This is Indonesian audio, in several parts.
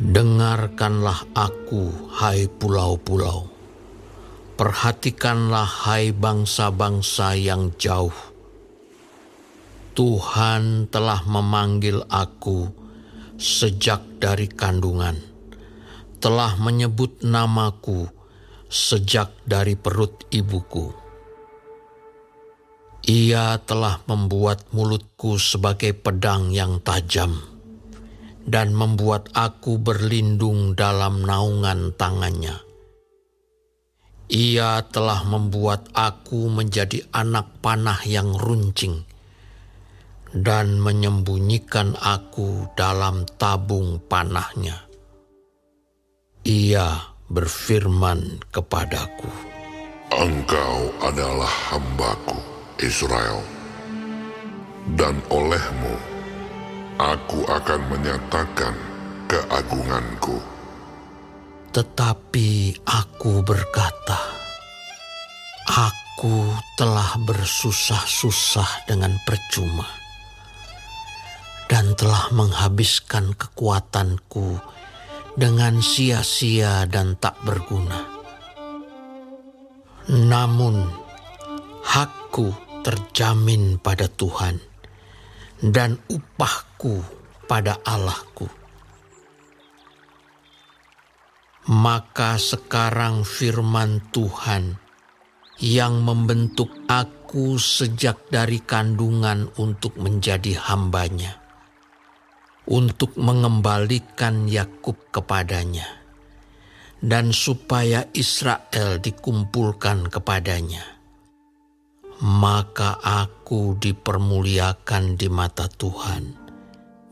Dengarkanlah aku, hai pulau-pulau. Perhatikanlah, hai bangsa-bangsa yang jauh. Tuhan telah memanggil aku sejak dari kandungan, telah menyebut namaku sejak dari perut ibuku. Ia telah membuat mulutku sebagai pedang yang tajam, dan membuat aku berlindung dalam naungan tangannya. Ia telah membuat aku menjadi anak panah yang runcing, dan menyembunyikan aku dalam tabung panahnya. Ia berfirman kepadaku, Engkau adalah hamba-Ku, Israel, dan olehmu Aku akan menyatakan keagungan-Ku. Tetapi aku berkata, aku telah bersusah-susah dengan percuma, dan telah menghabiskan kekuatanku dengan sia-sia dan tak berguna. Namun, hakku terjamin pada Tuhan, dan upahku pada Allahku. Maka sekarang firman Tuhan yang membentuk aku sejak dari kandungan untuk menjadi hamba-Nya, untuk mengembalikan Yakub kepadanya, dan supaya Israel dikumpulkan kepadanya. Maka aku dipermuliakan di mata Tuhan,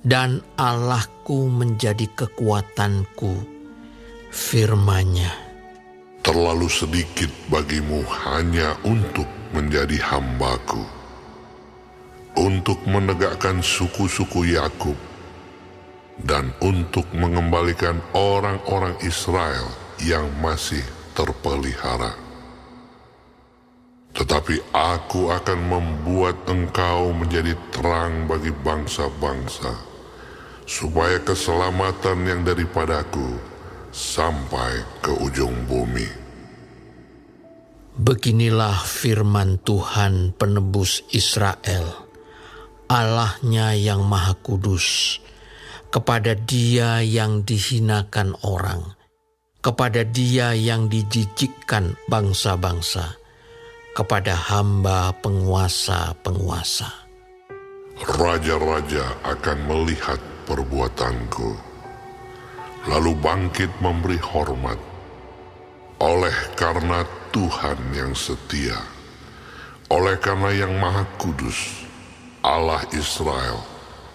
dan Allahku menjadi kekuatanku. Firman-Nya, terlalu sedikit bagimu hanya untuk menjadi hamba-Ku, untuk menegakkan suku-suku Yakub, dan untuk mengembalikan orang-orang Israel yang masih terpelihara. Tetapi aku akan membuat engkau menjadi terang bagi bangsa-bangsa, supaya keselamatan yang daripadaku sampai ke ujung bumi. beginilah firman Tuhan penebus Israel, Allah-Nya yang Maha Kudus, kepada Dia yang dihinakan orang, kepada Dia yang dijijikkan bangsa-bangsa, kepada hamba penguasa-penguasa. Raja-raja akan melihat perbuatanku, lalu bangkit memberi hormat, oleh karena Tuhan yang setia, oleh karena yang Maha Kudus, Allah Israel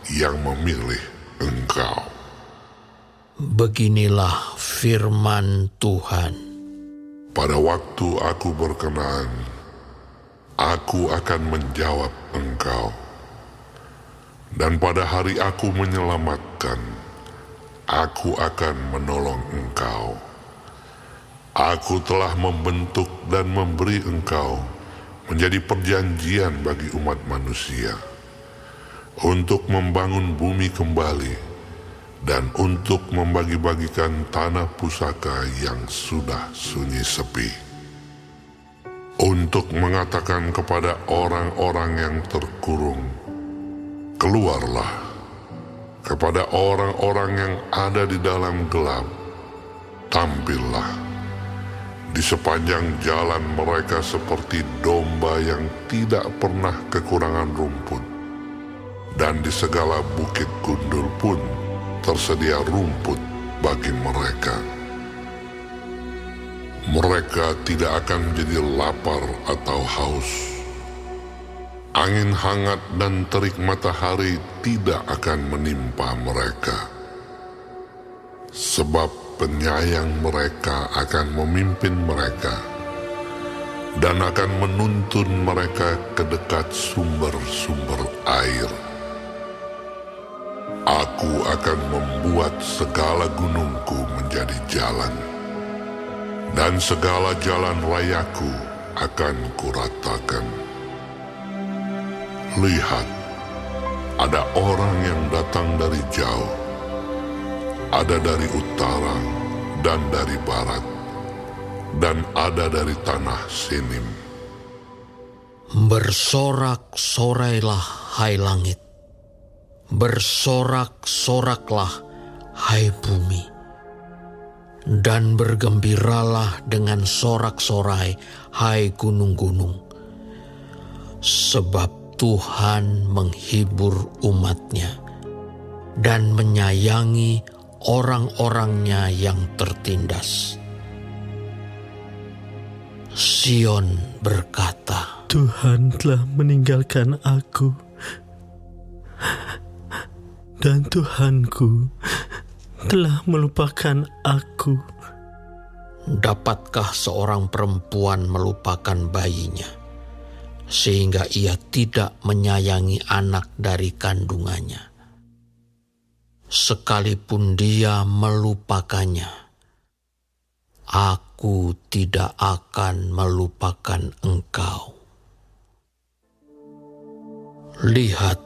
yang memilih engkau. Beginilah firman Tuhan. Pada waktu aku berkenan, aku akan menjawab engkau. Dan pada hari aku menyelamatkan, aku akan menolong engkau. Aku telah membentuk dan memberi engkau menjadi perjanjian bagi umat manusia, untuk membangun bumi kembali, dan untuk membagi-bagikan tanah pusaka yang sudah sunyi sepi, untuk mengatakan kepada orang-orang yang terkurung, keluarlah. Kepada orang-orang yang ada di dalam gelap, tampillah. Di sepanjang jalan mereka seperti domba yang tidak pernah kekurangan rumput, dan di segala bukit gundul pun tersedia rumput bagi mereka. Mereka tidak akan menjadi lapar atau haus. Angin hangat dan terik matahari tidak akan menimpa mereka, sebab penyayang mereka akan memimpin mereka dan akan menuntun mereka ke dekat sumber-sumber air. Aku akan membuat segala gunungku menjadi jalan, dan segala jalan rayaku akan kuratakan. Lihat, ada orang yang datang dari jauh. ada dari utara dan dari barat, dan ada dari tanah Sinim. Bersorak-sorailah, hai langit. Bersorak-soraklah, hai bumi. Dan bergembiralah dengan sorak-sorai, hai gunung-gunung. Sebab Tuhan menghibur umat-Nya dan menyayangi orang-orangnya yang tertindas. Sion berkata, Tuhan telah meninggalkan aku, dan Tuhanku telah melupakan aku. dapatkah seorang perempuan melupakan bayinya, sehingga ia tidak menyayangi anak dari kandungannya? Sekalipun dia melupakannya, aku tidak akan melupakan engkau. Lihat,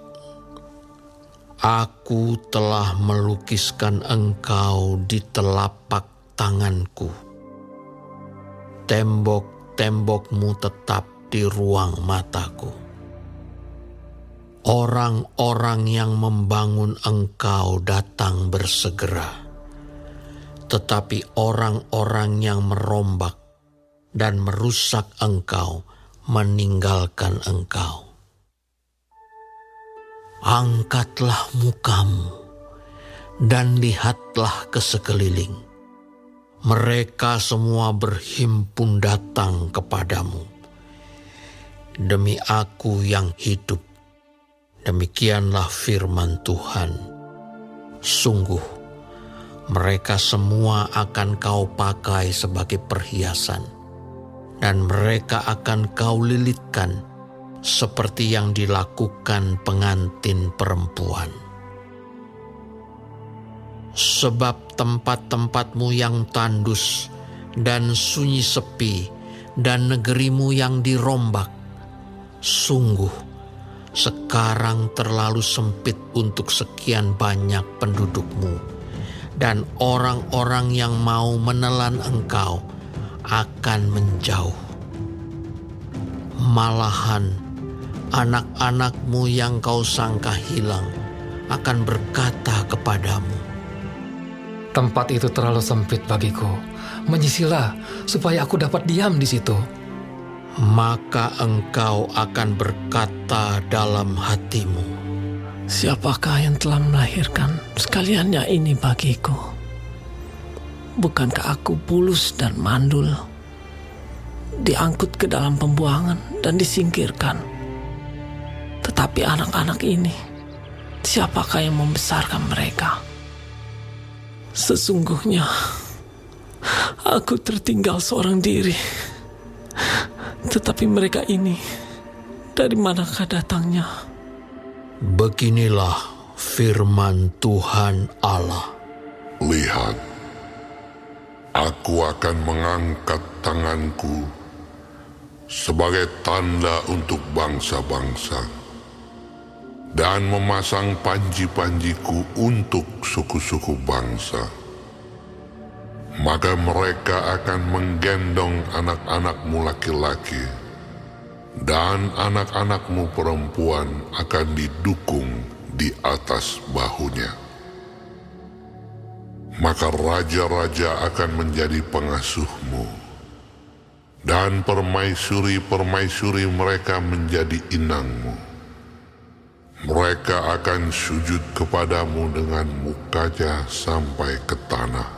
aku telah melukiskan engkau di telapak tanganku. Tembok-tembokmu tetap di ruang mataku. Orang-orang yang membangun engkau datang bersegera, tetapi orang-orang yang merombak dan merusak engkau meninggalkan engkau. Angkatlah mukamu dan lihatlah ke sekeliling. Mereka semua berhimpun datang kepadamu. Demi aku yang hidup, demikianlah firman Tuhan. Sungguh, mereka semua akan kau pakai sebagai perhiasan, dan mereka akan kau lilitkan seperti yang dilakukan pengantin perempuan. Sebab tempat-tempatmu yang tandus dan sunyi sepi, dan negerimu yang dirombak, sungguh sekarang terlalu sempit untuk sekian banyak pendudukmu, dan orang-orang yang mau menelan engkau akan menjauh. Malahan anak-anakmu yang kau sangka hilang akan berkata kepadamu, Tempat itu terlalu sempit bagiku. Menyisilah supaya aku dapat diam di situ. Maka engkau akan berkata dalam hatimu, Siapakah yang telah melahirkan sekaliannya ini bagiku? Bukankah aku bulus dan mandul, diangkut ke dalam pembuangan dan disingkirkan? Tetapi anak-anak ini, siapakah yang membesarkan mereka? Sesungguhnya aku tertinggal seorang diri. Tetapi mereka ini, dari manakah datangnya? beginilah firman Tuhan Allah. Lihat, aku akan mengangkat tanganku sebagai tanda untuk bangsa-bangsa, dan memasang panji-panjiku untuk suku-suku bangsa. Maka mereka akan menggendong anak-anakmu laki-laki, dan anak-anakmu perempuan akan didukung di atas bahunya. Maka raja-raja akan menjadi pengasuhmu, dan permaisuri-permaisuri mereka menjadi inangmu. Mereka akan sujud kepadamu dengan mukanya sampai ke tanah,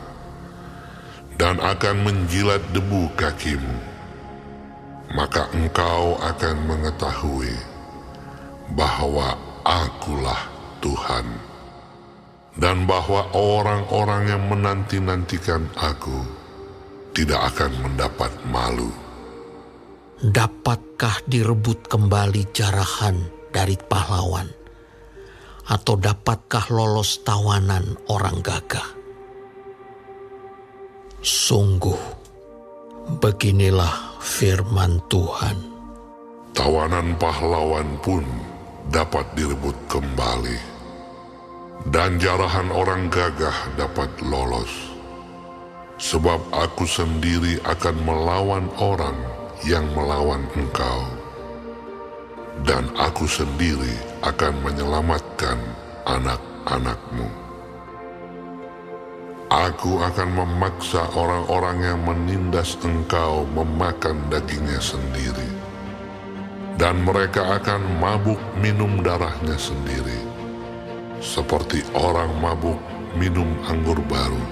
dan akan menjilat debu kakimu. Maka engkau akan mengetahui bahwa Akulah Tuhan, dan bahwa orang-orang yang menanti-nantikan Aku tidak akan mendapat malu. Dapatkah direbut kembali jarahan dari pahlawan? Atau dapatkah lolos tawanan orang gagah? Sungguh, beginilah firman Tuhan. Tawanan pahlawan pun dapat direbut kembali, dan jarahan orang gagah dapat lolos. Sebab aku sendiri akan melawan orang yang melawan engkau, dan aku sendiri akan menyelamatkan anak-anakmu. Aku akan memaksa orang-orang yang menindas engkau memakan dagingnya sendiri, dan mereka akan mabuk minum darahnya sendiri, seperti orang mabuk minum anggur baru,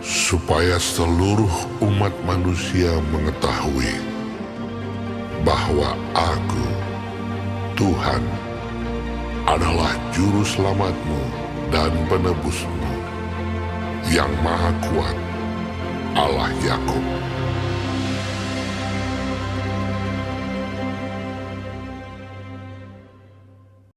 supaya seluruh umat manusia mengetahui bahwa aku, Tuhan, adalah juru selamatmu dan penebusmu, yang Maha Kuat, Allah Yakub.